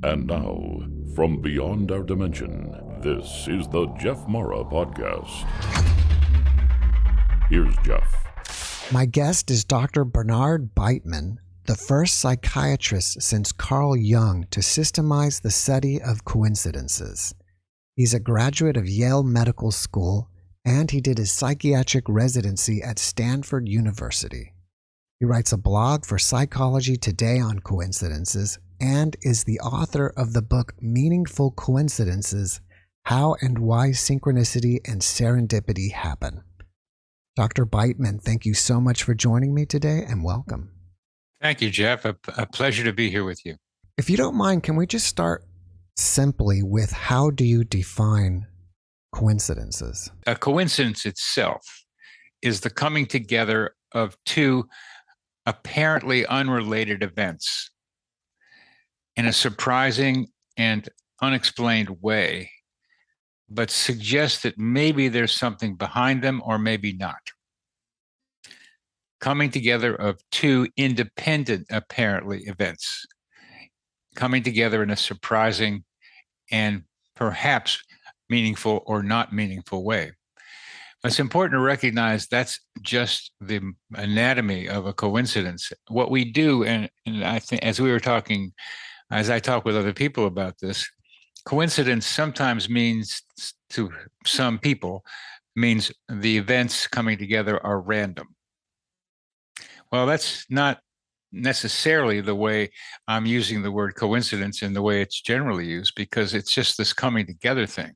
And now, from beyond our dimension, this is the JeffMara podcast. Here's Jeff. My guest is Dr. Bernard Beitman, the first psychiatrist since Carl Jung to systemize the study of coincidences. He's a graduate of Yale Medical School, and he did his psychiatric residency at Stanford University. He writes a blog for Psychology Today on coincidences and is the author of the book Meaningful Coincidences: How and Why Synchronicity and Serendipity Happen. Dr. Beitman, thank you so much for joining me today, and welcome. Thank you, Jeff. A pleasure to be here with you. If you don't mind, can we just start simply with how do you define coincidences? A coincidence itself is the coming together of two apparently unrelated events in a surprising and unexplained way, but suggests that maybe there's something behind them or maybe not. Coming together of two independent, apparently, events, coming together in a surprising and perhaps meaningful or not meaningful way. It's important to recognize that's just the anatomy of a coincidence. What we do, and I think as I talk with other people about this, coincidence sometimes means, to some people, means the events coming together are random. Well, that's not necessarily the way I'm using the word coincidence in the way it's generally used, because it's just this coming together thing.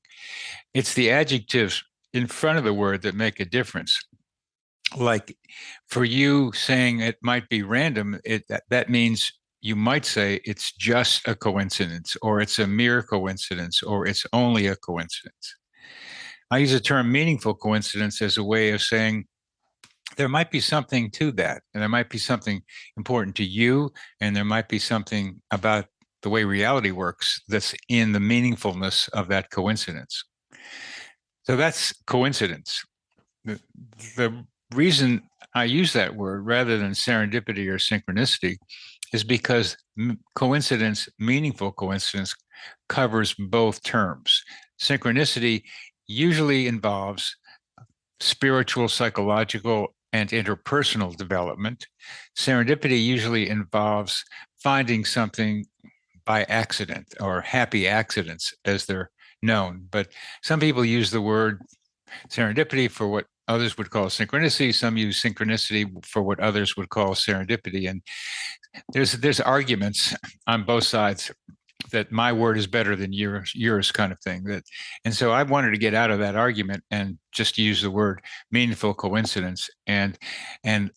It's the adjectives in front of the word that make a difference. Like for you saying it might be random, that means you might say it's just a coincidence, or it's a mere coincidence, or it's only a coincidence. I use the term meaningful coincidence as a way of saying there might be something to that, and there might be something important to you, and there might be something about the way reality works that's in the meaningfulness of that coincidence. So that's coincidence. The reason I use that word rather than serendipity or synchronicity is because coincidence, meaningful coincidence, covers both terms. Synchronicity usually involves spiritual, psychological, and interpersonal development. Serendipity usually involves finding something by accident, or happy accidents as they're known. But some people use the word serendipity for what others would call synchronicity. Some use synchronicity for what others would call serendipity. And there's arguments on both sides that my word is better than yours kind of thing. And so I wanted to get out of that argument and just use the word meaningful coincidence and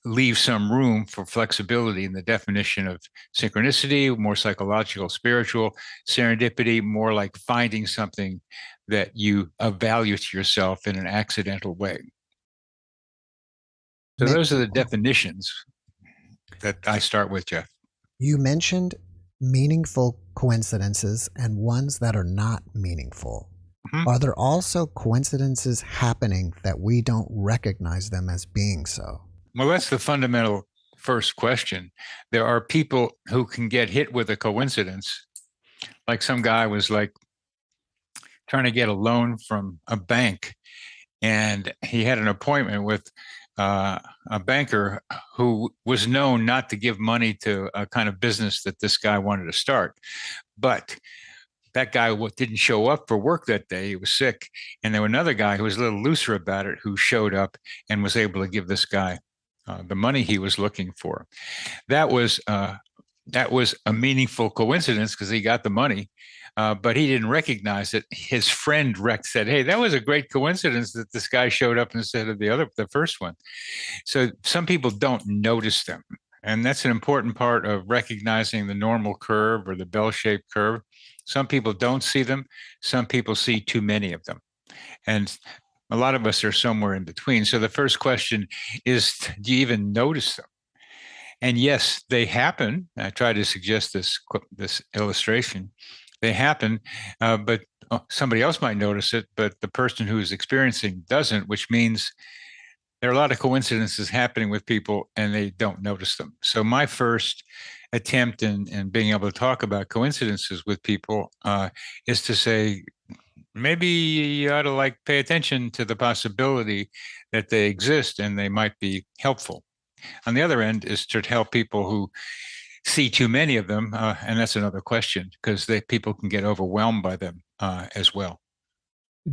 leave some room for flexibility in the definition of synchronicity, more psychological, spiritual; serendipity, more like finding something that you of value to yourself in an accidental way. So those are the definitions that I start with, Jeff. You mentioned meaningful coincidences and ones that are not meaningful. Mm-hmm. Are there also coincidences happening that we don't recognize them as being so? Well, that's the fundamental first question. There are people who can get hit with a coincidence. Like some guy was like trying to get a loan from a bank, and he had an appointment with a banker who was known not to give money to a kind of business that this guy wanted to start. But that guy didn't show up for work that day. He was sick. And there was another guy who was a little looser about it, who showed up and was able to give this guy the money he was looking for. That was a meaningful coincidence because he got the money. But he didn't recognize it. His friend Rex said, "Hey, that was a great coincidence that this guy showed up instead of the first one." So some people don't notice them. And that's an important part of recognizing the normal curve or the bell-shaped curve. Some people don't see them. Some people see too many of them. And a lot of us are somewhere in between. So the first question is, do you even notice them? And yes, they happen. I try to suggest this illustration. They happen, but somebody else might notice it, but the person who is experiencing doesn't, which means there are a lot of coincidences happening with people and they don't notice them. So my first attempt in being able to talk about coincidences with people is to say, maybe you ought to like pay attention to the possibility that they exist and they might be helpful. On the other end is to help people who see too many of them, and that's another question because people can get overwhelmed by them as well.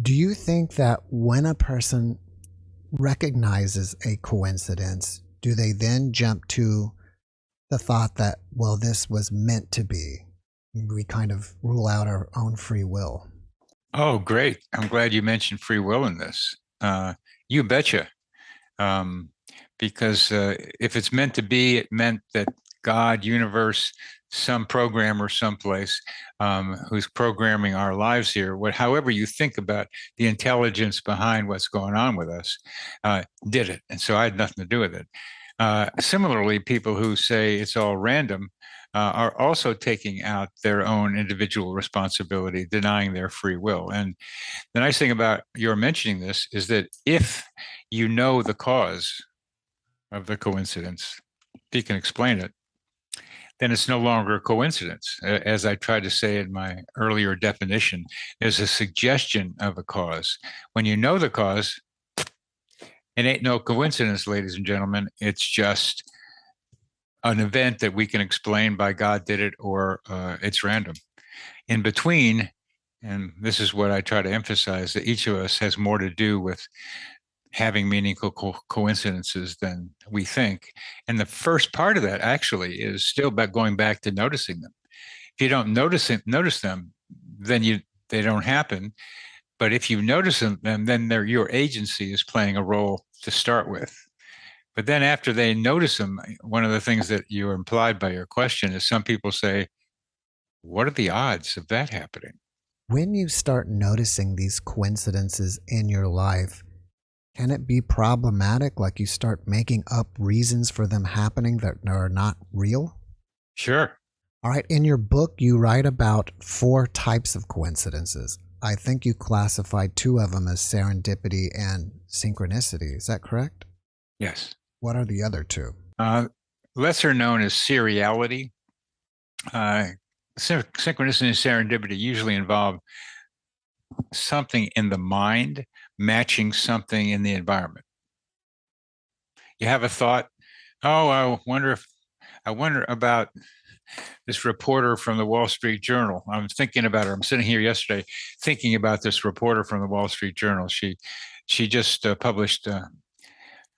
Do you think that when a person recognizes a coincidence, do they then jump to the thought that, well, this was meant to be? We kind of rule out our own free will. Oh, great. I'm glad you mentioned free will in this. You betcha. Because if it's meant to be, it meant that God, universe, some programmer someplace who's programming our lives here, however you think about the intelligence behind what's going on with us, did it. And so I had nothing to do with it. Similarly, people who say it's all random are also taking out their own individual responsibility, denying their free will. And the nice thing about your mentioning this is that if you know the cause of the coincidence, if you can explain it, then it's no longer a coincidence. As I tried to say in my earlier definition, there's a suggestion of a cause. When you know the cause, it ain't no coincidence, ladies and gentlemen. It's just an event that we can explain by God did it or it's random. In between, and this is what I try to emphasize, that each of us has more to do with having meaningful coincidences than we think. And the first part of that actually is still about going back to noticing them. If you don't notice them, then they don't happen. But if you notice them, then your agency is playing a role to start with. But then after they notice them, one of the things that you implied by your question is some people say, what are the odds of that happening? When you start noticing these coincidences in your life, can it be problematic? Like you start making up reasons for them happening that are not real? Sure. All right. In your book, you write about 4 types of coincidences. I think you classified 2 of them as serendipity and synchronicity. Is that correct? Yes. What are the other 2? Lesser known as seriality. Synchronicity and serendipity usually involve something in the mind matching something in the environment. You have a thought, oh, I wonder about this reporter from the Wall Street Journal. I'm thinking about her. I'm sitting here yesterday thinking about this reporter from the Wall Street Journal. She just published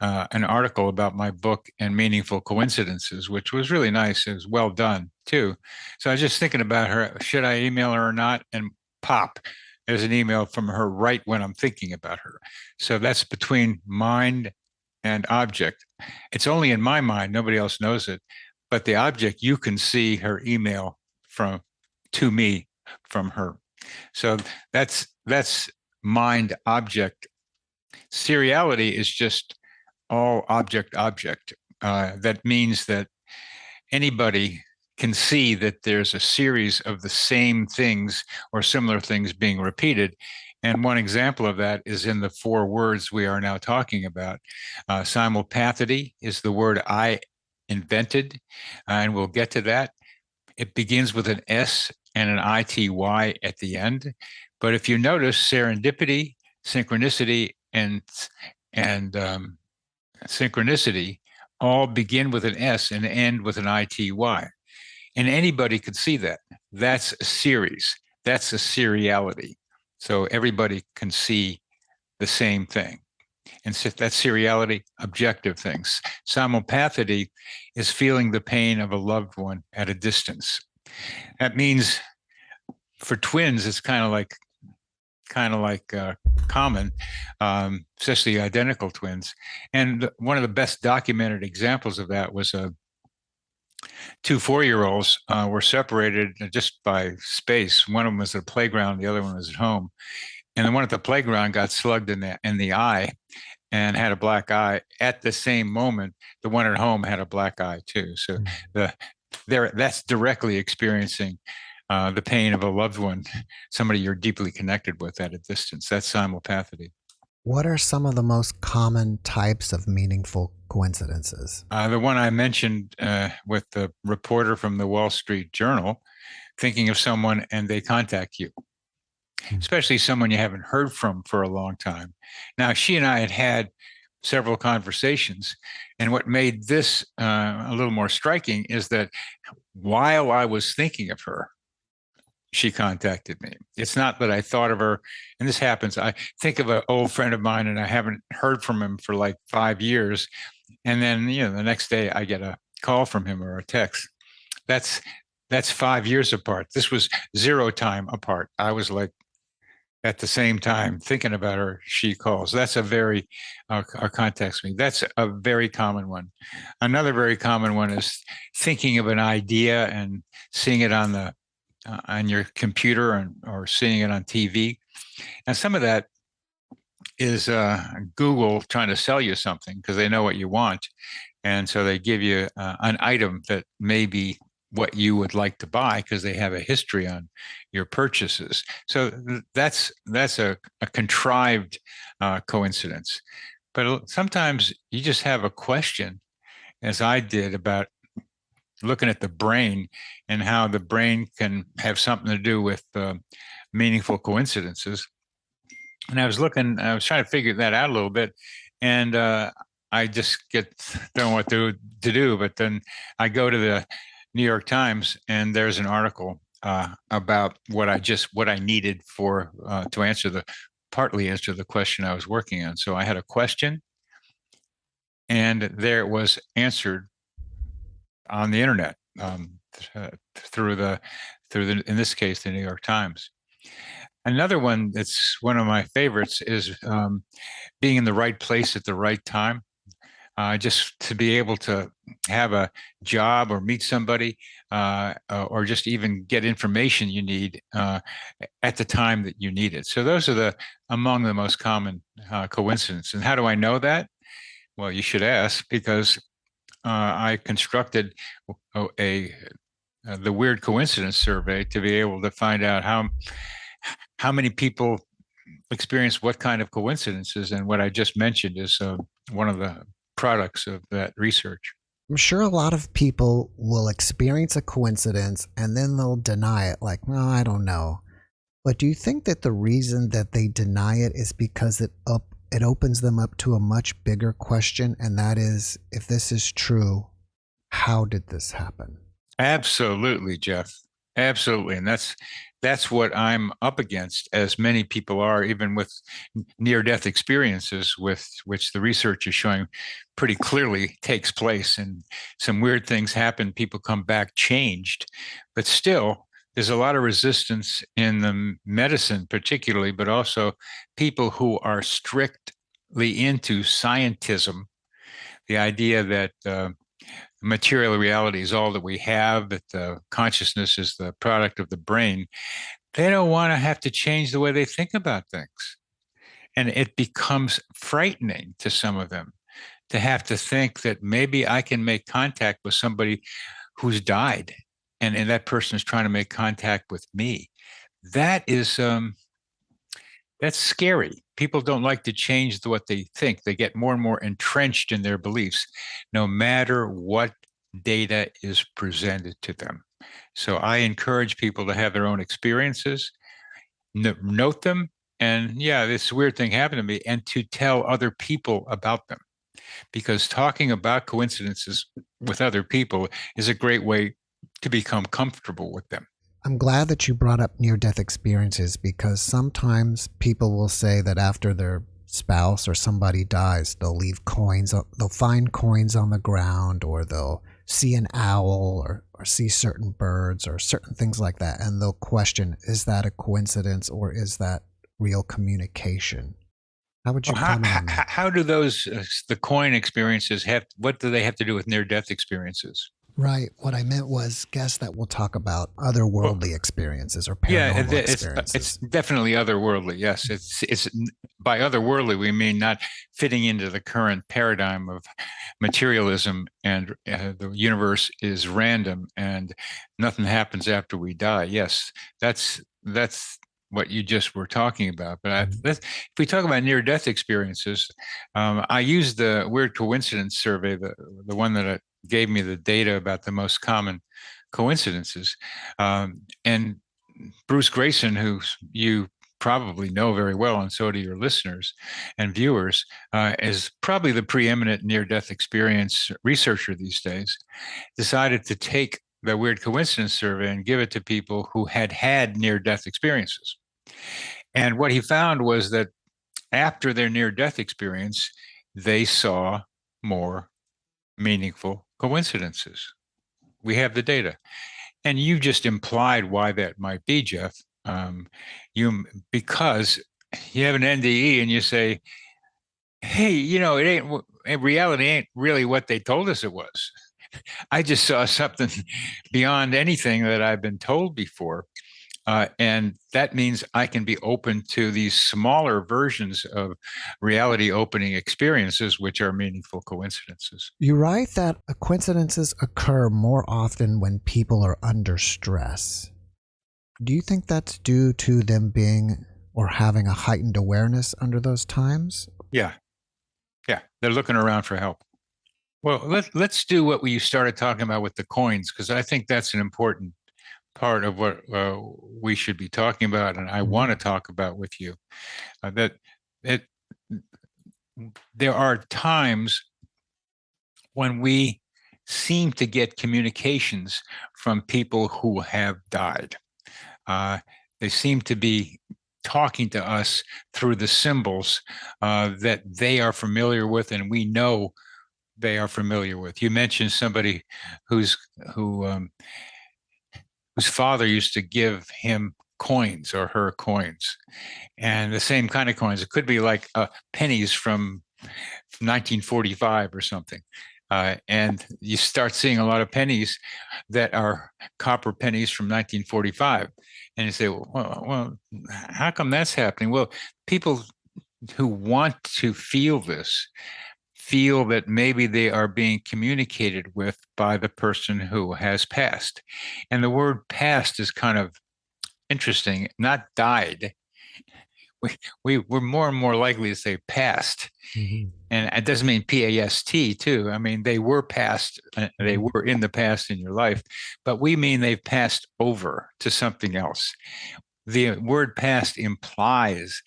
an article about my book and meaningful coincidences, which was really nice. It was well done too. So I was just thinking about her. Should I email her or not? And pop, there's an email from her right when I'm thinking about her. So that's between mind and object. It's only in my mind. Nobody else knows it. But the object, you can see her email to me from her. So that's mind object. Seriality is just all object. That means that anybody can see that there's a series of the same things or similar things being repeated. And one example of that is in the 4 words we are now talking about. Simulpathity is the word I invented, and we'll get to that. It begins with an S and an ITY at the end. But if you notice, serendipity, synchronicity, and synchronicity all begin with an S and end with an ITY. And anybody could see that. That's a series. That's a seriality. So everybody can see the same thing. And so that's seriality, objective things. Simulpathity is feeling the pain of a loved one at a distance. That means for twins, it's kind of like common, especially identical twins. And one of the best documented examples of that was 2 4-year-olds were separated just by space. One of them was at a playground, the other one was at home. And the one at the playground got slugged in the eye and had a black eye. At the same moment, the one at home had a black eye too. So that's directly experiencing the pain of a loved one, somebody you're deeply connected with at a distance. That's simulpathity. What are some of the most common types of meaningful coincidences? The one I mentioned with the reporter from the Wall Street Journal, thinking of someone and they contact you, especially someone you haven't heard from for a long time. Now, she and I had several conversations, and what made this a little more striking is that while I was thinking of her, she contacted me. It's not that I thought of her, and this happens. I think of an old friend of mine, and I haven't heard from him for like 5 years, and then the next day I get a call from him or a text. That's 5 years apart. This was 0 time apart. I was like at the same time thinking about her. She calls. That's a very or contacts me. That's a very common one. Another very common one is thinking of an idea and seeing it on your computer or seeing it on TV. And some of that is Google trying to sell you something because they know what you want. And so they give you an item that may be what you would like to buy because they have a history on your purchases. So that's a contrived coincidence. But sometimes you just have a question, as I did, about looking at the brain and how the brain can have something to do with meaningful coincidences. And I was trying to figure that out a little bit, and I just don't know what to do. But then I go to the New York Times, and there's an article about what I needed for to partly answer the question I was working on. So I had a question, and there it was answered on the internet through in this case the New York Times. Another one that's one of my favorites is being in the right place at the right time. Just to be able to have a job or meet somebody or just even get information you need at the time that you need it. So those are among the most common coincidences. And how do I know that? Well, you should ask, because I constructed the weird coincidence survey to be able to find out how many people experience what kind of coincidences. And what I just mentioned is one of the products of that research. I'm sure a lot of people will experience a coincidence and then they'll deny it, like, no, I don't know. But do you think that the reason that they deny it is because it opens them up to a much bigger question, and that is, if this is true, how did this happen? Absolutely, Jeff. Absolutely. And that's what I'm up against, as many people are, even with near-death experiences, with which the research is showing pretty clearly takes place, and some weird things happen. People come back changed, but still there's a lot of resistance in the medicine particularly, but also people who are strictly into scientism, the idea that material reality is all that we have, that consciousness is the product of the brain. They don't want to have to change the way they think about things. And it becomes frightening to some of them to have to think that maybe I can make contact with somebody who's died, and that person is trying to make contact with me. That is that's scary. People don't like to change what they think. They get more and more entrenched in their beliefs, no matter what data is presented to them. So I encourage people to have their own experiences, note them, and yeah, this weird thing happened to me, and to tell other people about them. Because talking about coincidences with other people is a great way to become comfortable with them. I'm glad that you brought up near-death experiences, because sometimes people will say that after their spouse or somebody dies, they'll leave coins, they'll find coins on the ground, or they'll see an owl or see certain birds or certain things like that. And they'll question, is that a coincidence or is that real communication? How would you comment on that? How do those, the coin experiences what do they have to do with near-death experiences? Right. What I meant was guests that will talk about otherworldly experiences or paranormal experiences. It's definitely otherworldly. Yes, it's by otherworldly we mean not fitting into the current paradigm of materialism, and the universe is random and nothing happens after we die. Yes, that's what you just were talking about. But if we talk about near-death experiences, I used the Weird Coincidence Survey, the one that gave me the data about the most common coincidences. And Bruce Grayson, who you probably know very well, and so do your listeners and viewers, is probably the preeminent near-death experience researcher these days, decided to take the Weird Coincidence Survey and give it to people who had had near-death experiences. And what he found was that after their near-death experience, they saw more meaningful coincidences. We have the data. And you just implied why that might be, Jeff. Because you have an NDE and you say, hey, reality ain't really what they told us it was. I just saw something beyond anything that I've been told before. And that means I can be open to these smaller versions of reality opening experiences, which are meaningful coincidences. You write that coincidences occur more often when people are under stress. Do you think that's due to them being or having a heightened awareness under those times? Yeah. They're looking around for help. Well, let's do what we started talking about with the coins, because I think that's an important part of what we should be talking about, and I want to talk about with you. There are times when we seem to get communications from people who have died. They seem to be talking to us through the symbols that they are familiar with, and we know they are familiar with. You mentioned somebody whose father used to give him coins or her coins, and the same kind of coins. It could be like pennies from 1945 or something. And you start seeing a lot of pennies that are copper pennies from 1945. And you say, well, how come that's happening? Well, people who want to feel this feel that maybe they are being communicated with by the person who has passed. And the word passed is kind of interesting, not died. We're more and more likely to say past. Mm-hmm. And it doesn't mean P-A-S-T too. I mean, they were past, they were in the past in your life, but we mean they've passed over to something else. The word past implies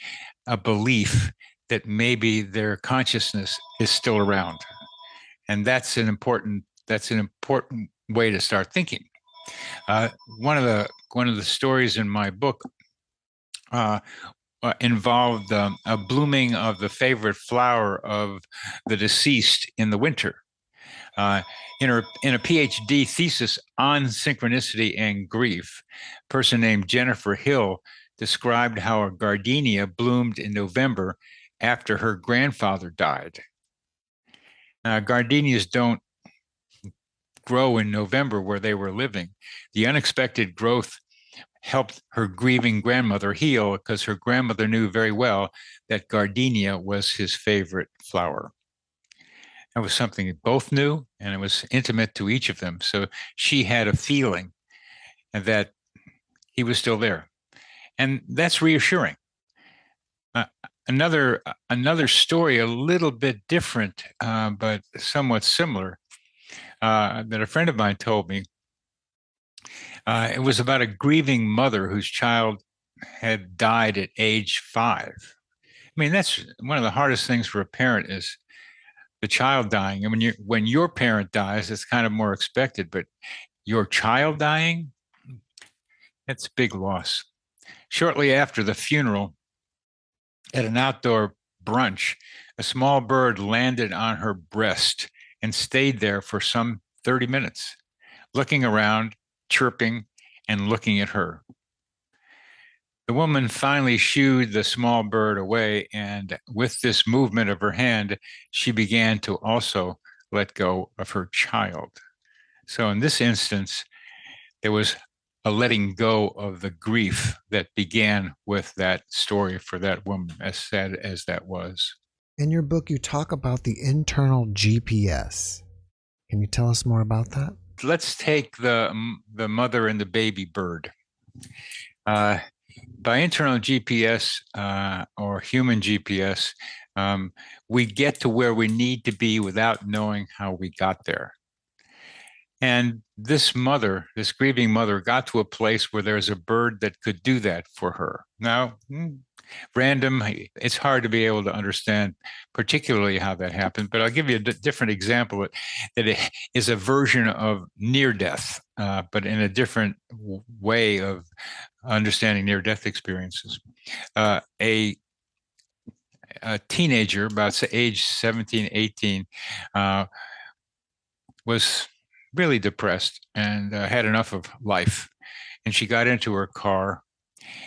a belief that maybe their consciousness is still around. And that's an important way to start thinking. One of the stories in my book involved a blooming of the favorite flower of the deceased in the winter. In a PhD thesis on synchronicity and grief, a person named Jennifer Hill described how a gardenia bloomed in November after her grandfather died. Now, gardenias don't grow in November where they were living. The unexpected growth helped her grieving grandmother heal, because her grandmother knew very well that gardenia was his favorite flower. That was something they both knew, and it was intimate to each of them. So she had a feeling that he was still there. And that's reassuring. Another story, a little bit different, but somewhat similar, that a friend of mine told me. It was about a grieving mother whose child had died at age 5. I mean, that's one of the hardest things for a parent, is the child dying. And when your parent dies, it's kind of more expected, but your child dying, that's a big loss. Shortly after the funeral, at an outdoor brunch, a small bird landed on her breast and stayed there for some 30 minutes, looking around, chirping, and looking at her. The woman finally shooed the small bird away, and with this movement of her hand, she began to also let go of her child. So in this instance, there was a letting go of the grief that began with that story for that woman, as sad as that was. In your book, you talk about the internal GPS. Can you tell us more about that? Let's take the mother and the baby bird. by internal GPS or human GPS, we get to where we need to be without knowing how we got there. And this mother, this grieving mother, got to a place where there's a bird that could do that for her. Now, random, it's hard to be able to understand particularly how that happened, but I'll give you a different example that it is a version of near death, but in a different way of understanding near death experiences. A teenager, about age 17, 18, was really depressed and had enough of life. And she got into her car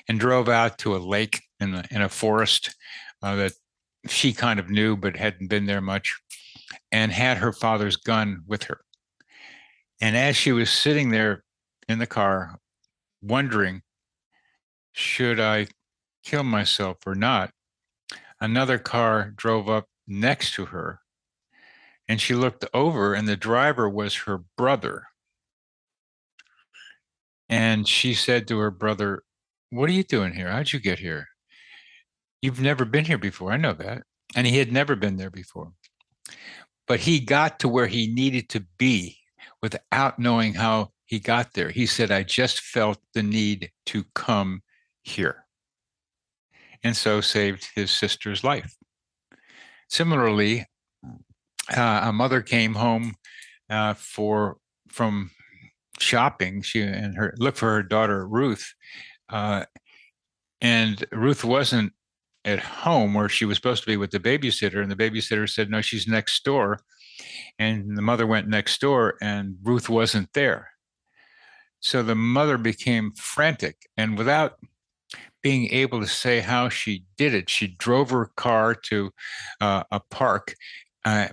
and drove out to a lake in a forest that she kind of knew but hadn't been there much, and had her father's gun with her. And as she was sitting there in the car wondering, should I kill myself or not, another car drove up next to her, and she looked over, and the driver was her brother. And she said to her brother, "What are you doing here? How'd you get here? You've never been here before. I know that." And he had never been there before. But he got to where he needed to be without knowing how he got there. He said, "I just felt the need to come here." And so saved his sister's life. Similarly, a mother came home from shopping. She looked for her daughter Ruth, and Ruth wasn't at home where she was supposed to be with the babysitter, and the babysitter said, "No, she's next door." And the mother went next door, and Ruth wasn't there. So the mother became frantic, and without being able to say how she did it, she drove her car to a park,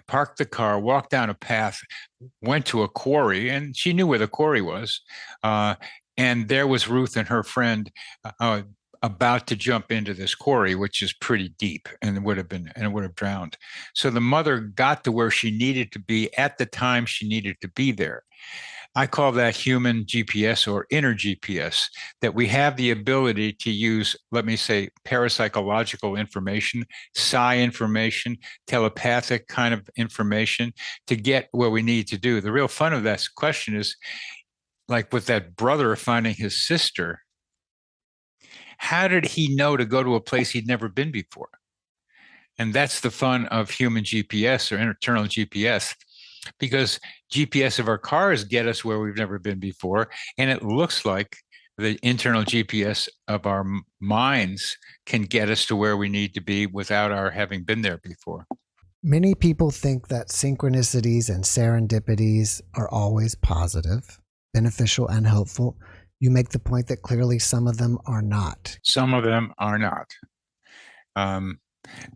parked the car, walked down a path, went to a quarry, and she knew where the quarry was. And there was Ruth and her friend about to jump into this quarry, which is pretty deep, and it would have drowned. So the mother got to where she needed to be at the time she needed to be there. I call that human GPS or inner GPS, that we have the ability to use, let me say, parapsychological information, psi information, telepathic kind of information to get where we need to do. The real fun of that question is, like with that brother finding his sister, how did he know to go to a place he'd never been before? And that's the fun of human GPS or internal GPS, because GPS of our cars get us where we've never been before. And it looks like the internal GPS of our minds can get us to where we need to be without our having been there before. Many people think that synchronicities and serendipities are always positive, beneficial, and helpful. You make the point that clearly some of them are not. Some of them are not.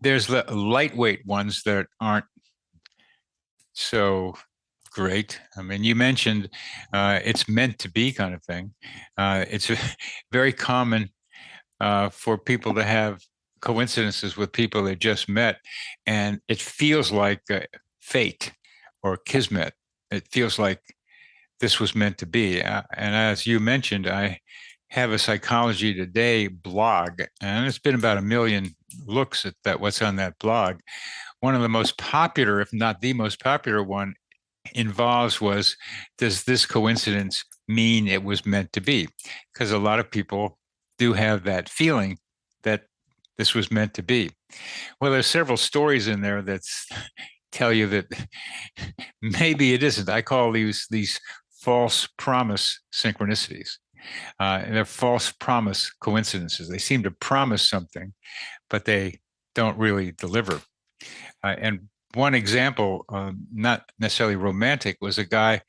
There's the lightweight ones that aren't so great. I mean, you mentioned it's meant to be kind of thing. It's very common for people to have coincidences with people they just met, and it feels like fate or kismet. It feels like this was meant to be. And as you mentioned, I have a Psychology Today blog, and it's been about 1 million looks at what's on that blog. One of the most popular, if not the most popular one, was, does this coincidence mean it was meant to be? Because a lot of people do have that feeling that this was meant to be. Well, there's several stories in there that tell you that maybe it isn't. I call these false promise synchronicities. They're false promise coincidences. They seem to promise something, but they don't really deliver. And one example, not necessarily romantic, was a guy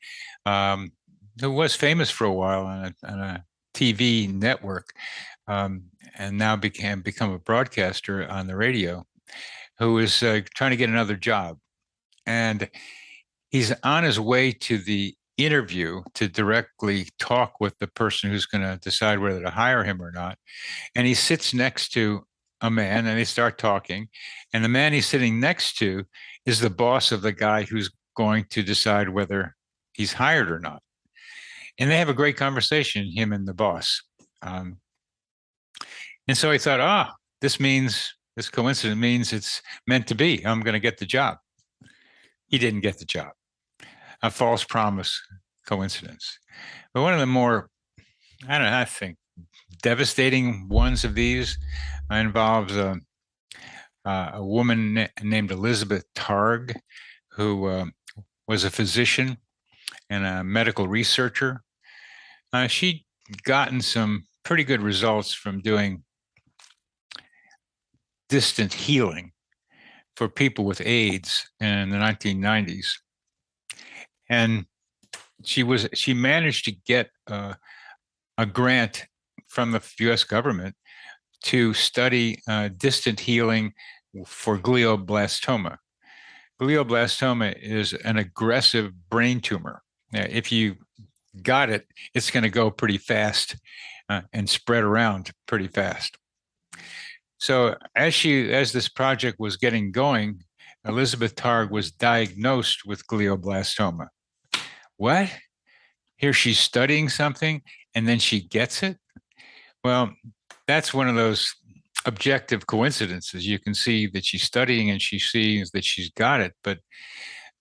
who was famous for a while on a TV network, and now become a broadcaster on the radio, who was trying to get another job. And he's on his way to the interview to directly talk with the person who's going to decide whether to hire him or not. And he sits next to a man, and they start talking. And the man he's sitting next to is the boss of the guy who's going to decide whether he's hired or not. And they have a great conversation, him and the boss. And so I thought, this coincidence means it's meant to be. I'm going to get the job. He didn't get the job. A false promise coincidence. But one of the more, I think, devastating ones of these involves a woman named Elizabeth Targ, who was a physician and a medical researcher. She'd gotten some pretty good results from doing distant healing for people with AIDS in the 1990s. And she managed to get a grant from the US government to study distant healing for glioblastoma. Glioblastoma is an aggressive brain tumor. If you got it, it's going to go pretty fast and spread around pretty fast. So as this project was getting going, Elizabeth Targ was diagnosed with glioblastoma. What? Here she's studying something and then she gets it? Well, that's one of those objective coincidences. You can see that she's studying and she sees that she's got it, but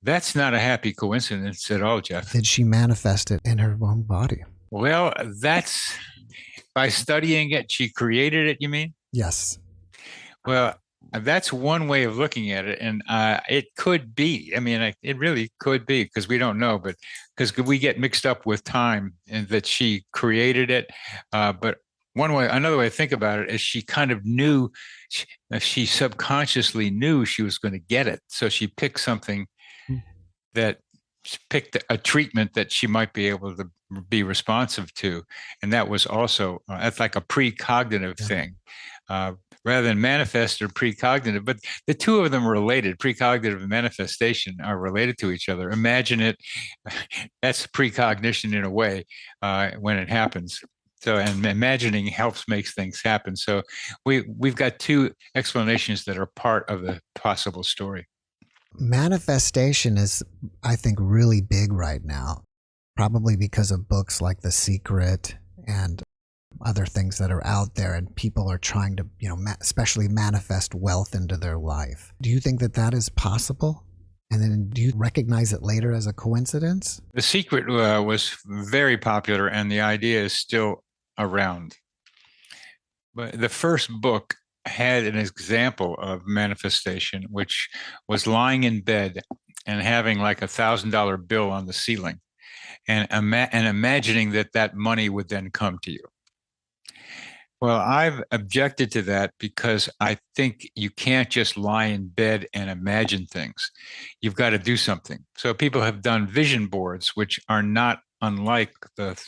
that's not a happy coincidence at all, Jeff. Did she manifest it in her own body? Well, that's by studying it, she created it, you mean? Yes. Well, that's one way of looking at it. And it could be, it really could be, because we don't know, but because we get mixed up with time and that she created it. But another way to think about it is she kind of knew, she subconsciously knew she was going to get it. So she picked something picked a treatment that she might be able to be responsive to. And that was also, that's like a precognitive thing. Rather than manifest or precognitive, but the two of them are related. Precognitive and manifestation are related to each other. Imagine it, that's precognition in a way when it happens. So, and imagining helps make things happen. So we've got two explanations that are part of the possible story. Manifestation is, I think, really big right now, probably because of books like The Secret and other things that are out there, and people are trying to, especially manifest wealth into their life. Do you think that that is possible? And then do you recognize it later as a coincidence? The Secret was very popular, and the idea is still around. But the first book had an example of manifestation, which was lying in bed and having like $1,000 bill on the ceiling and imagining that money would then come to you. Well, I've objected to that because I think you can't just lie in bed and imagine things. You've got to do something. So people have done vision boards, which are not unlike the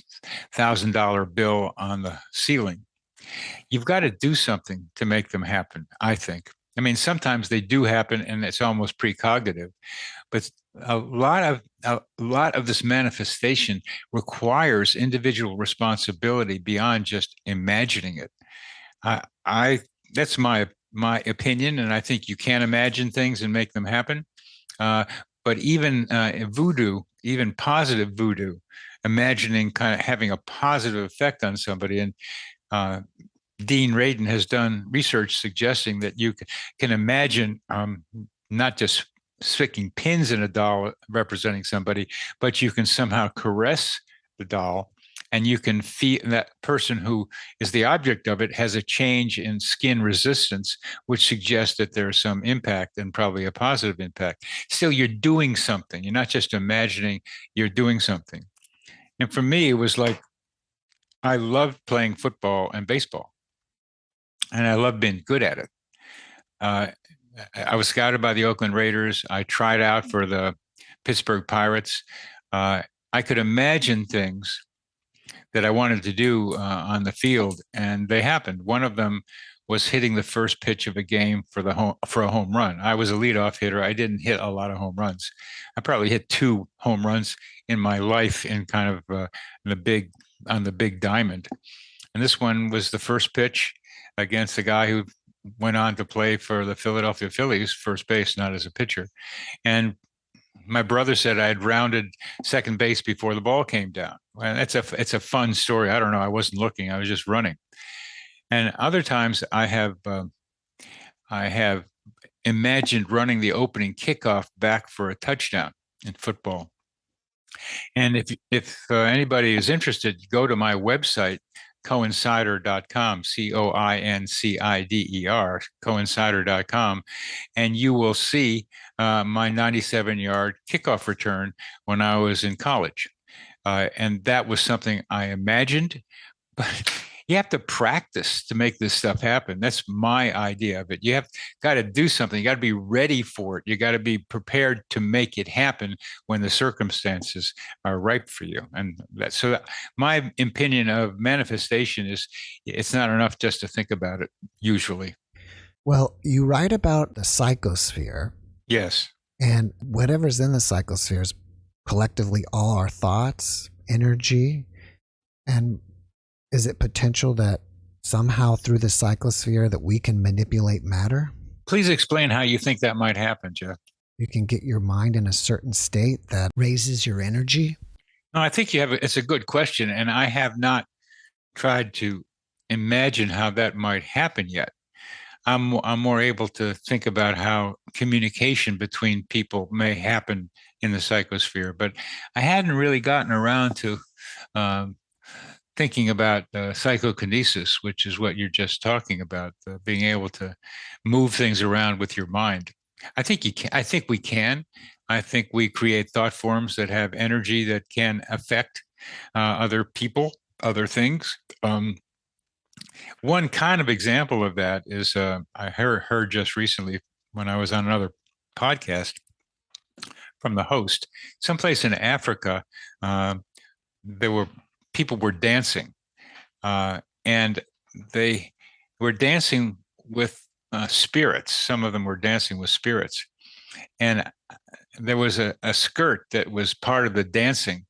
$1,000 bill on the ceiling. You've got to do something to make them happen, I think. Sometimes they do happen and it's almost precognitive, but a lot of this manifestation requires individual responsibility beyond just imagining it. That's my opinion, and I think you can imagine things and make them happen. But even voodoo, even positive voodoo, imagining kind of having a positive effect on somebody, and Dean Radin has done research suggesting that you can imagine not just sticking pins in a doll representing somebody, but you can somehow caress the doll, and you can feel that person who is the object of it has a change in skin resistance, which suggests that there's some impact, and probably a positive impact. Still, you're doing something. You're not just imagining, you're doing something. And for me, it was like, I loved playing football and baseball, and I loved being good at it. I was scouted by the Oakland Raiders. I tried out for the Pittsburgh Pirates. I could imagine things that I wanted to do on the field, and they happened. One of them was hitting the first pitch of a game for a home run. I was a leadoff hitter. I didn't hit a lot of home runs. I probably hit 2 home runs in my life in kind of on the big diamond. And this one was the first pitch against a guy who went on to play for the Philadelphia Phillies, first base, not as a pitcher. And my brother said I had rounded second base before the ball came down. Well, it's a fun story. I don't know. I wasn't looking. I was just running. And other times I have imagined running the opening kickoff back for a touchdown in football. And if anybody is interested, go to my website, coincider.com, COINCIDER, coincider.com, and you will see my 97-yard kickoff return when I was in college. And that was something I imagined, but you have to practice to make this stuff happen. That's my idea of it. You have got to do something. You got to be ready for it. You got to be prepared to make it happen when the circumstances are ripe for you. And my opinion of manifestation is it's not enough just to think about it, usually. Well, you write about the psychosphere. Yes. And whatever's in the psychosphere is collectively all our thoughts, energy, and is it potential that somehow through the psychosphere that we can manipulate matter? Please explain how you think that might happen, Jeff. You can get your mind in a certain state that raises your energy? No, I think it's a good question, and I have not tried to imagine how that might happen yet. I'm more able to think about how communication between people may happen in the psychosphere, but I hadn't really gotten around to thinking about psychokinesis, which is what you're just talking about, being able to move things around with your mind. I think you can. I think we can. I think we create thought forms that have energy that can affect other people, other things. One kind of example of that is I heard just recently when I was on another podcast from the host, someplace in Africa, people were dancing, and they were dancing with spirits. Some of them were dancing with spirits, and there was a skirt that was part of the dancing.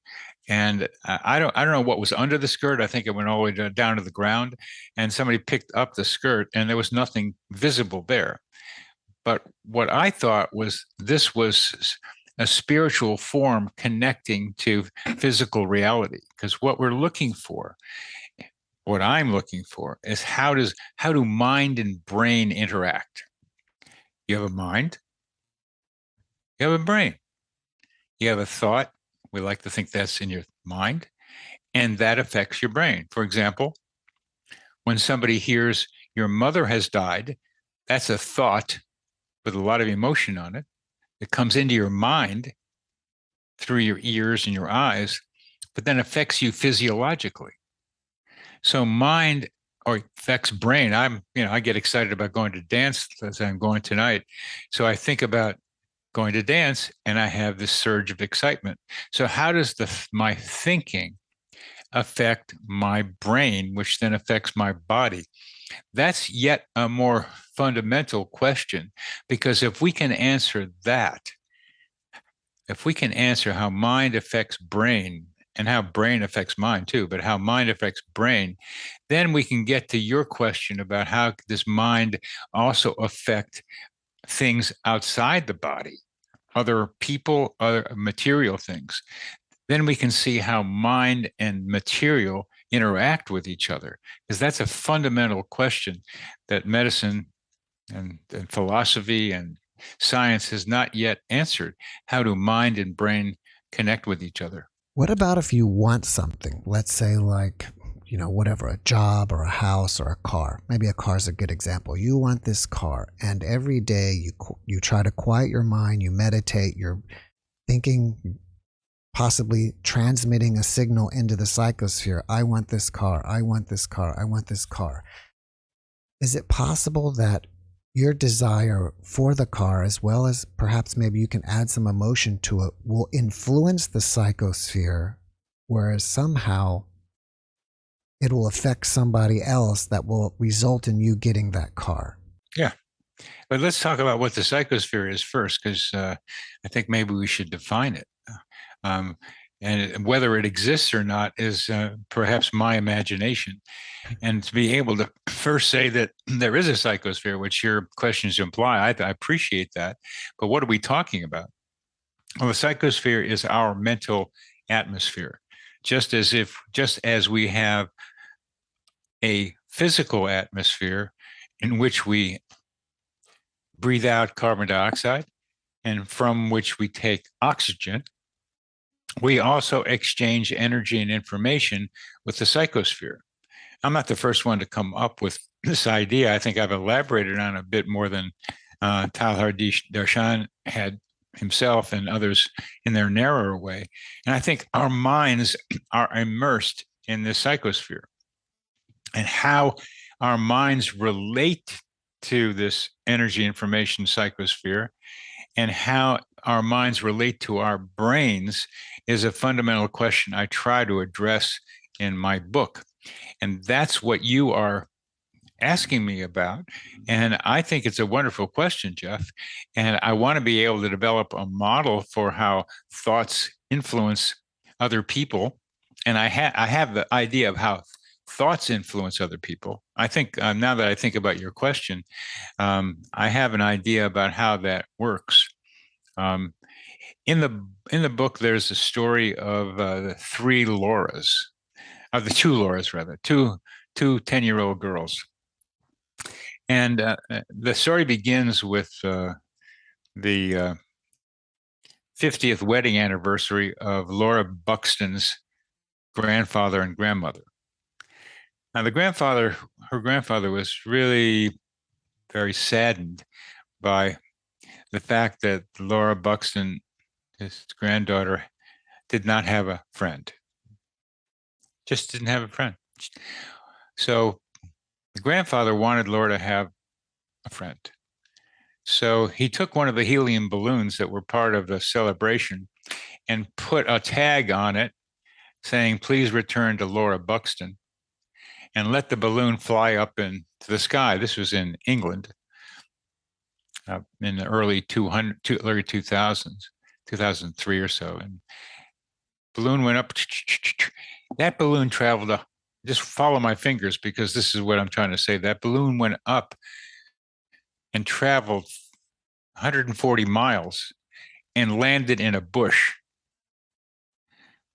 And I don't know what was under the skirt. I think it went all the way down to the ground, and somebody picked up the skirt, and there was nothing visible there. But what I thought was this was a spiritual form connecting to physical reality, because what I'm looking for, is how do mind and brain interact? You have a mind, you have a brain, you have a thought. We like to think that's in your mind, and that affects your brain. For example, when somebody hears your mother has died, that's a thought with a lot of emotion on it. It comes into your mind through your ears and your eyes, but then affects you physiologically. So mind or affects brain. I get excited about going to dance as I'm going tonight. So I think about going to dance and I have this surge of excitement. So how does my thinking affect my brain, which then affects my body? That's yet a more fundamental question, because if we can answer that, if we can answer how mind affects brain and how brain affects mind too, but how mind affects brain, then we can get to your question about how does mind also affect things outside the body, other people, other material things. Then we can see how mind and material interact with each other, because that's a fundamental question that medicine and philosophy and science has not yet answered. How do mind and brain connect with each other? What about if you want something? Let's say whatever, a job or a house or a car. Maybe a car is a good example. You want this car, and every day you try to quiet your mind, you meditate, you're thinking, possibly transmitting a signal into the psychosphere. I want this car. I want this car. I want this car. Is it possible that your desire for the car, as well as perhaps maybe you can add some emotion to it, will influence the psychosphere, whereas somehow it will affect somebody else that will result in you getting that car? Yeah. But let's talk about what the psychosphere is first, because I think maybe we should define it. And whether it exists or not is perhaps my imagination. And to be able to first say that there is a psychosphere, which your questions imply, I appreciate that. But what are we talking about? Well, the psychosphere is our mental atmosphere. Just as we have a physical atmosphere in which we breathe out carbon dioxide and from which we take oxygen, we also exchange energy and information with the psychosphere. I'm not the first one to come up with this idea. I think I've elaborated on it a bit more than Talhar Darshan had himself and others in their narrower way. And I think our minds are immersed in this psychosphere, and how our minds relate to this energy information psychosphere and how our minds relate to our brains is a fundamental question I try to address in my book. And that's what you are asking me about. And I think it's a wonderful question, Jeff. And I want to be able to develop a model for how thoughts influence other people. And I have the idea of how thoughts influence other people. I think now that I think about your question, I have an idea about how that works. In the book, there's a story of the three Lauras, of the two Lauras rather, two 10-year-old girls. And the story begins with the 50th wedding anniversary of Laura Buxton's grandfather and grandmother. Now, her grandfather was really very saddened by the fact that Laura Buxton, his granddaughter, did not have a friend. Just didn't have a friend. So the grandfather wanted Laura to have a friend. So he took one of the helium balloons that were part of the celebration and put a tag on it saying, "Please return to Laura Buxton," and let the balloon fly up into the sky. This was in England in the early 2000s, 2003 or so. And balloon went up. That balloon traveled, just follow my fingers because this is what I'm trying to say. That balloon went up and traveled 140 miles and landed in a bush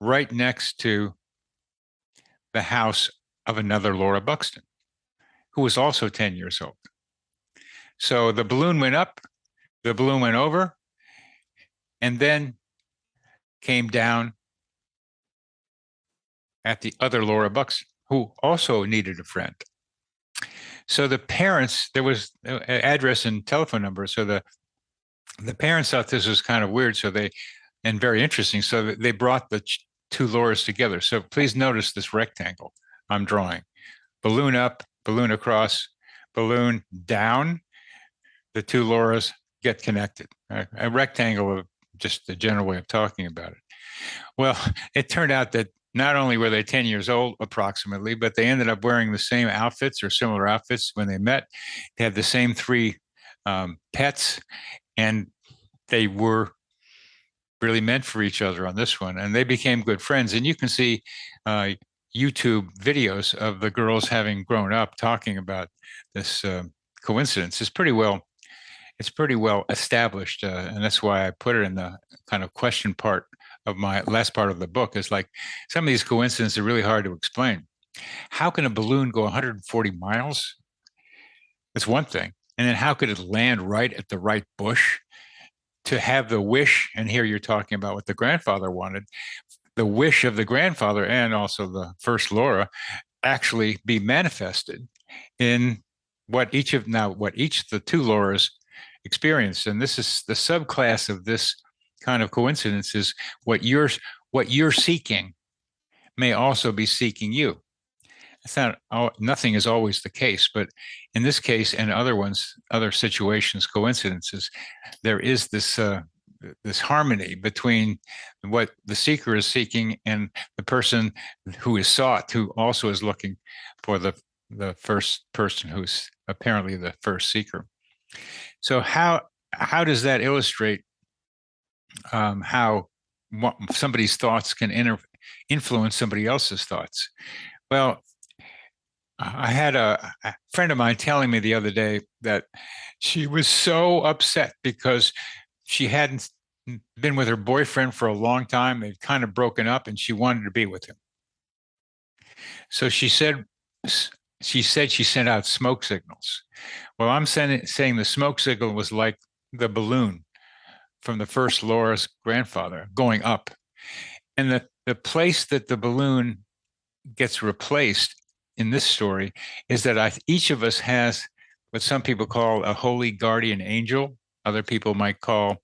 right next to the house of another Laura Buxton, who was also 10 years old. So the balloon went up, the balloon went over, and then came down at the other Laura Buxton, who also needed a friend. So the parents, there was an address and telephone number. So the parents thought this was kind of weird. And very interesting. So they brought the two Lauras together. So please notice this rectangle I'm drawing. Balloon up, balloon across, balloon down. The two Lauras get connected. A rectangle of just the general way of talking about it. Well, it turned out that not only were they 10 years old approximately, but they ended up wearing the same outfits or similar outfits when they met. They had the same three pets, and they were really meant for each other on this one. And they became good friends. And you can see YouTube videos of the girls having grown up talking about this coincidence. It's pretty well established. And that's why I put it in the kind of question part of my last part of the book. Is like some of these coincidences are really hard to explain. How can a balloon go 140 miles? That's one thing. And then how could it land right at the right bush? To have the wish, and here you're talking about what the grandfather wanted, the wish of the grandfather and also the first Laura actually be manifested in what each of the two Lauras experienced. And this is the subclass of this kind of coincidence is what you're seeking may also be seeking you. It's not, nothing is always the case, but in this case and other situations, coincidences, there is this this harmony between what the seeker is seeking and the person who is sought, who also is looking for the first person who's apparently the first seeker. So how does that illustrate how somebody's thoughts can influence somebody else's thoughts? Well, I had a friend of mine telling me the other day that she was so upset because she hadn't been with her boyfriend for a long time. They'd kind of broken up and she wanted to be with him. So she said she said she sent out smoke signals. Well, I'm saying the smoke signal was like the balloon from the first Laura's grandfather going up. And the place that the balloon gets replaced in this story is that each of us has what some people call a holy guardian angel. Other people might call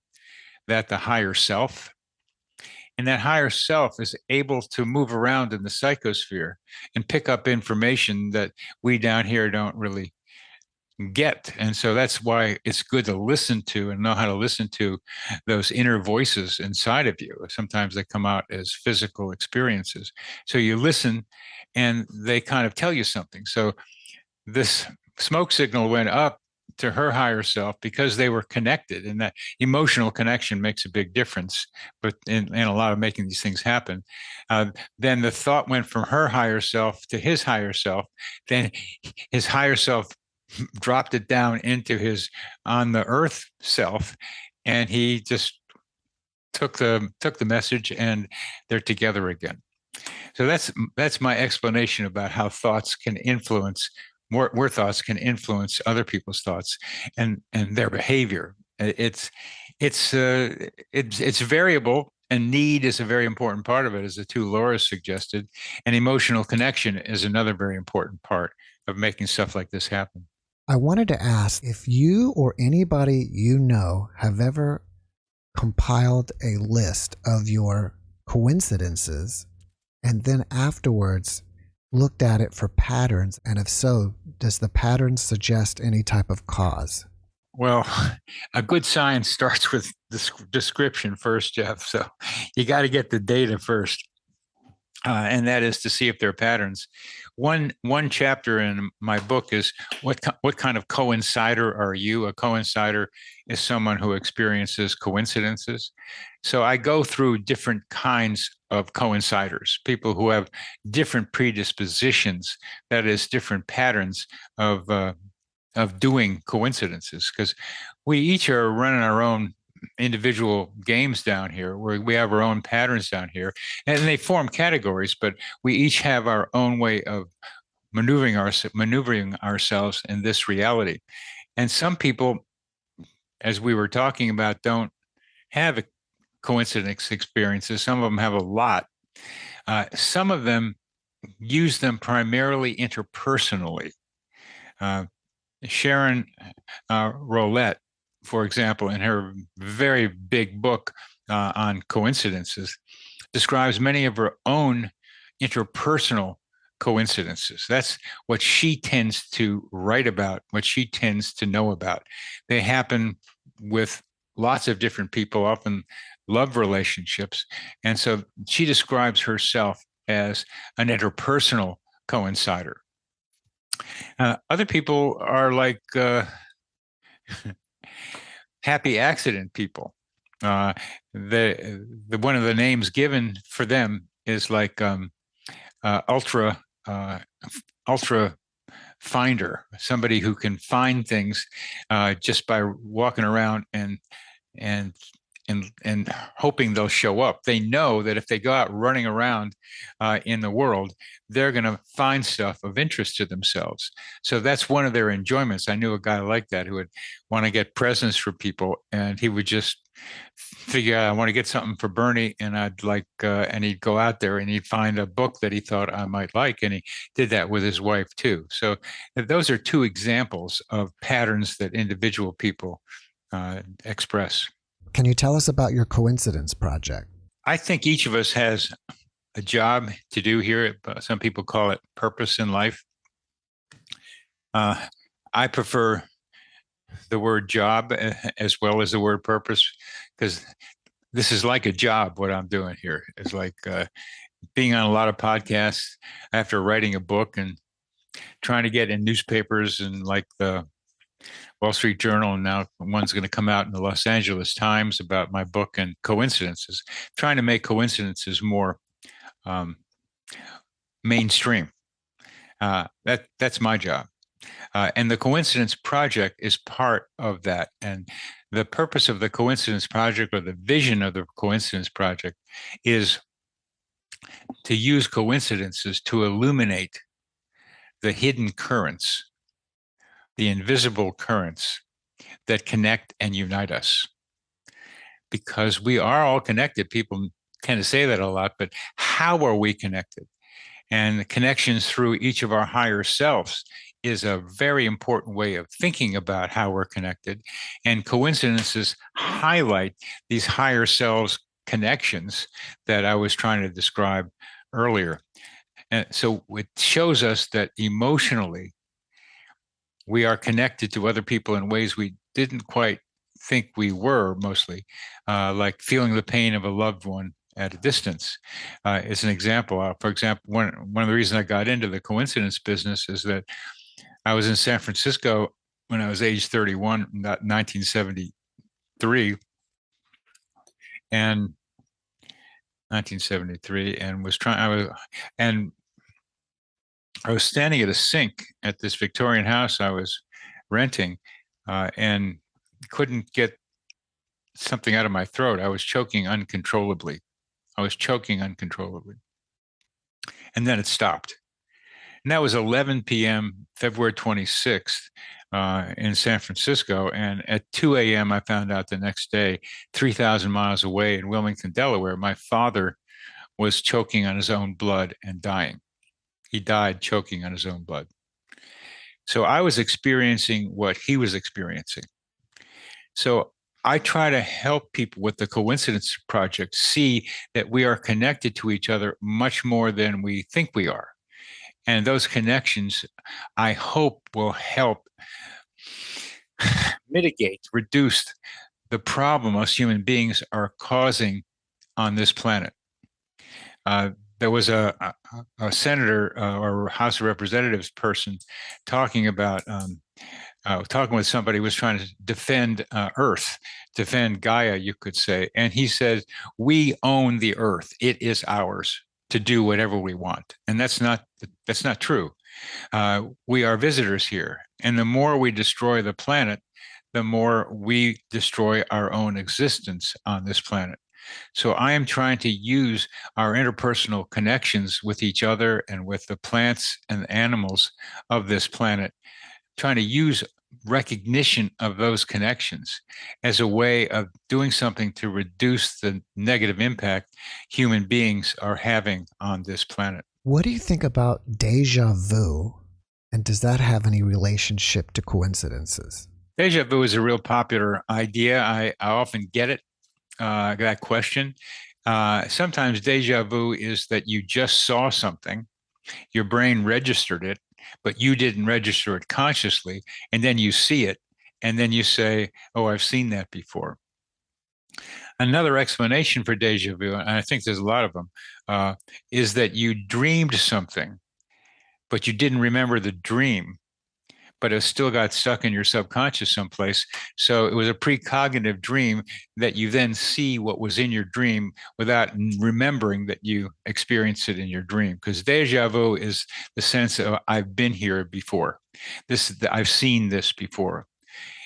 that the higher self. And that higher self is able to move around in the psychosphere and pick up information that we down here don't really get. And so that's why it's good to listen to and know how to listen to those inner voices inside of you. Sometimes they come out as physical experiences. So you listen and they kind of tell you something. So this smoke signal went up to her higher self because they were connected, and that emotional connection makes a big difference, but in a lot of making these things happen. Then the thought went from her higher self to his higher self. Then his higher self dropped it down into his on the earth self, and he just took the message, and they're together again. So that's my explanation about how thoughts can influence where thoughts can influence other people's thoughts and their behavior. It's variable, and need is a very important part of it, as the two Lauras suggested, and emotional connection is another very important part of making stuff like this happen. I wanted to ask if you or anybody you know have ever compiled a list of your coincidences and then afterwards looked at it for patterns, and if so, does the pattern suggest any type of cause? Well, a good science starts with description first, Jeff. So you got to get the data first, and that is to see if there are patterns. One chapter in my book is what kind of coincider are you? A coincider is someone who experiences coincidences. So I go through different kinds of coinciders, people who have different predispositions, that is, different patterns of doing coincidences, because we each are running our own individual games down here, where we have our own patterns down here, and they form categories, but we each have our own way of maneuvering ourselves in this reality. And some people, as we were talking about, don't have coincidence experiences. Some of them have a lot. Some of them use them primarily interpersonally. Sharon Rolette, for example, in her very big book on coincidences, describes many of her own interpersonal coincidences. That's what she tends to write about, what she tends to know about. They happen with lots of different people, often love relationships. And so she describes herself as an interpersonal coincider. Other people are like happy accident people. The one of the names given for them is like ultra finder, somebody who can find things just by walking around and hoping they'll show up. They know that if they go out running around in the world, they're going to find stuff of interest to themselves. So that's one of their enjoyments. I knew a guy like that who would want to get presents for people, and he would just figure out, I want to get something for Bernie, and I'd like, and he'd go out there and he'd find a book that he thought I might like, and he did that with his wife too. So those are two examples of patterns that individual people express. Can you tell us about your coincidence project? I think each of us has a job to do here. Some people call it purpose in life. I prefer the word job as well as the word purpose, because this is like a job. What I'm doing here is like being on a lot of podcasts after writing a book and trying to get in newspapers and like the Wall Street Journal, and now one's going to come out in the Los Angeles Times about my book and coincidences, trying to make coincidences more mainstream. That's my job. And the Coincidence Project is part of that. And the purpose of the Coincidence Project, or the vision of the Coincidence Project, is to use coincidences to illuminate the hidden currents, the invisible currents that connect and unite us. Because we are all connected. People tend to say that a lot, but how are we connected? And the connections through each of our higher selves is a very important way of thinking about how we're connected. And coincidences highlight these higher selves connections that I was trying to describe earlier. And so it shows us that emotionally, we are connected to other people in ways we didn't quite think we were, mostly, like feeling the pain of a loved one at a distance. Is an example. For example, one of the reasons I got into the coincidence business is that I was in San Francisco when I was age 31, 1973, and 1973, and I was standing at a sink at this Victorian house I was renting, and couldn't get something out of my throat. I was choking uncontrollably. And then it stopped. And that was 11 p.m., February 26th, in San Francisco. And at 2 a.m., I found out the next day, 3,000 miles away in Wilmington, Delaware, my father was choking on his own blood and dying. He died choking on his own blood. So I was experiencing what he was experiencing. So I try to help people with the Coincidence Project see that we are connected to each other much more than we think we are. And those connections, I hope, will help mitigate, reduce the problem us human beings are causing on this planet. There was a senator or House of Representatives person talking about talking with somebody who was trying to defend Earth, defend Gaia, you could say. And he said, we own the Earth. It is ours to do whatever we want. And that's not true. We are visitors here. And the more we destroy the planet, the more we destroy our own existence on this planet. So I am trying to use our interpersonal connections with each other and with the plants and animals of this planet, trying to use recognition of those connections as a way of doing something to reduce the negative impact human beings are having on this planet. What do you think about Deja Vu? And does that have any relationship to coincidences? Deja vu is a real popular idea. I often get it, that question. Sometimes deja vu is that you just saw something, your brain registered it, but you didn't register it consciously, and then you see it, and then you say, oh, I've seen that before. Another explanation for deja vu, and I think there's a lot of them, is that you dreamed something, but you didn't remember the dream, but it still got stuck in your subconscious someplace. So it was a precognitive dream that you then see what was in your dream without remembering that you experienced it in your dream. Because deja vu is the sense of I've been here before. I've seen this before.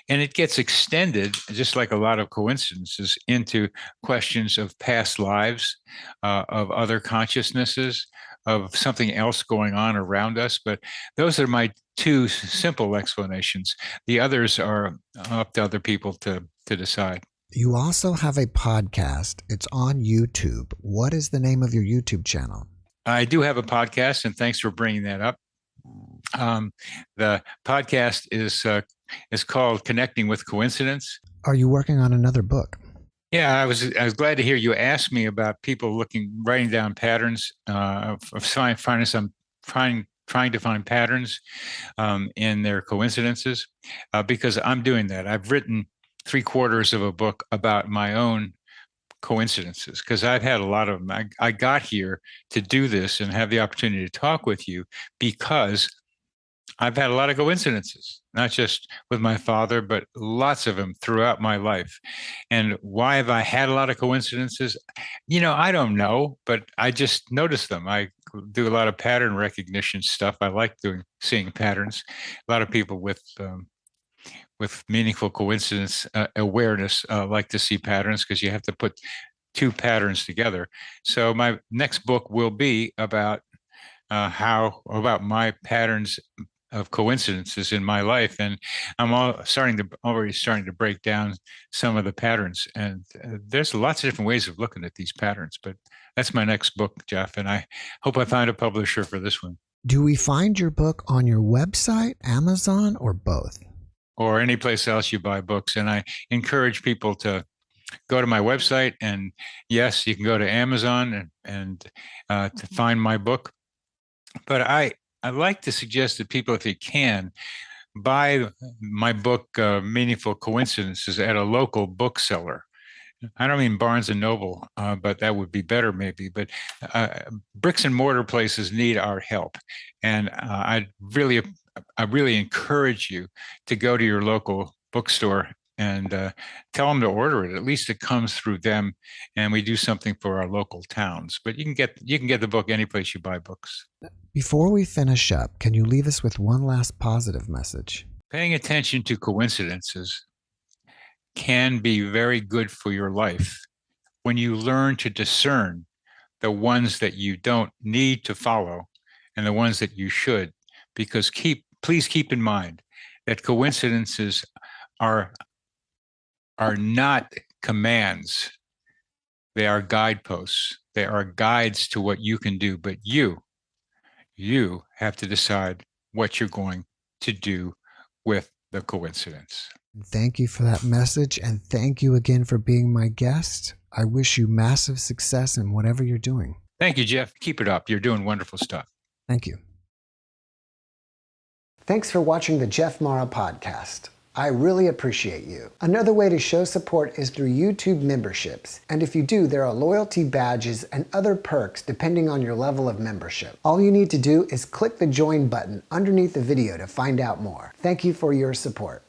And it gets extended, just like a lot of coincidences, into questions of past lives, of other consciousnesses, of something else going on around us. But those are my two simple explanations. The others are up to other people to decide. You also have a podcast. It's on YouTube. What is the name of your YouTube channel? I do have a podcast, and thanks for bringing that up. The podcast is called Connecting with Coincidence. Are you working on another book? Yeah, I was glad to hear you ask me about people writing down patterns, trying to find patterns in their coincidences, because I'm doing that. I've written 3/4 of a book about my own coincidences, because I've had a lot of them. I got here to do this and have the opportunity to talk with you because I've had a lot of coincidences, not just with my father, but lots of them throughout my life. And why have I had a lot of coincidences? I don't know, but I just notice them. I do a lot of pattern recognition stuff. I like seeing patterns. A lot of people with meaningful coincidence awareness like to see patterns, because you have to put two patterns together. So my next book will be about how about my patterns of coincidences in my life, and I'm already starting to break down some of the patterns. And there's lots of different ways of looking at these patterns. But that's my next book, Jeff, and I hope I find a publisher for this one. Do we find your book on your website, Amazon, or both? Or any place else you buy books. And I encourage people to go to my website, and yes, you can go to Amazon and to find my book. But I like to suggest that people, if you can, buy my book, Meaningful Coincidences, at a local bookseller. I don't mean Barnes and Noble, but that would be better maybe. But bricks and mortar places need our help, and I really encourage you to go to your local bookstore and tell them to order it. At least it comes through them, and we do something for our local towns. But you can get the book any place you buy books. Before we finish up, can you leave us with one last positive message? Paying attention to coincidences can be very good for your life when you learn to discern the ones that you don't need to follow and the ones that you should. Because please keep in mind that coincidences are not commands. They are guideposts. They are guides to what you can do, but you have to decide what you're going to do with the coincidence. Thank you for that message, and thank you again for being my guest. I wish you massive success in whatever you're doing. Thank you, Jeff. Keep it up. You're doing wonderful stuff. Thank you. Thanks for watching the JeffMara podcast. I really appreciate you. Another way to show support is through YouTube memberships. And if you do, there are loyalty badges and other perks depending on your level of membership. All you need to do is click the join button underneath the video to find out more. Thank you for your support.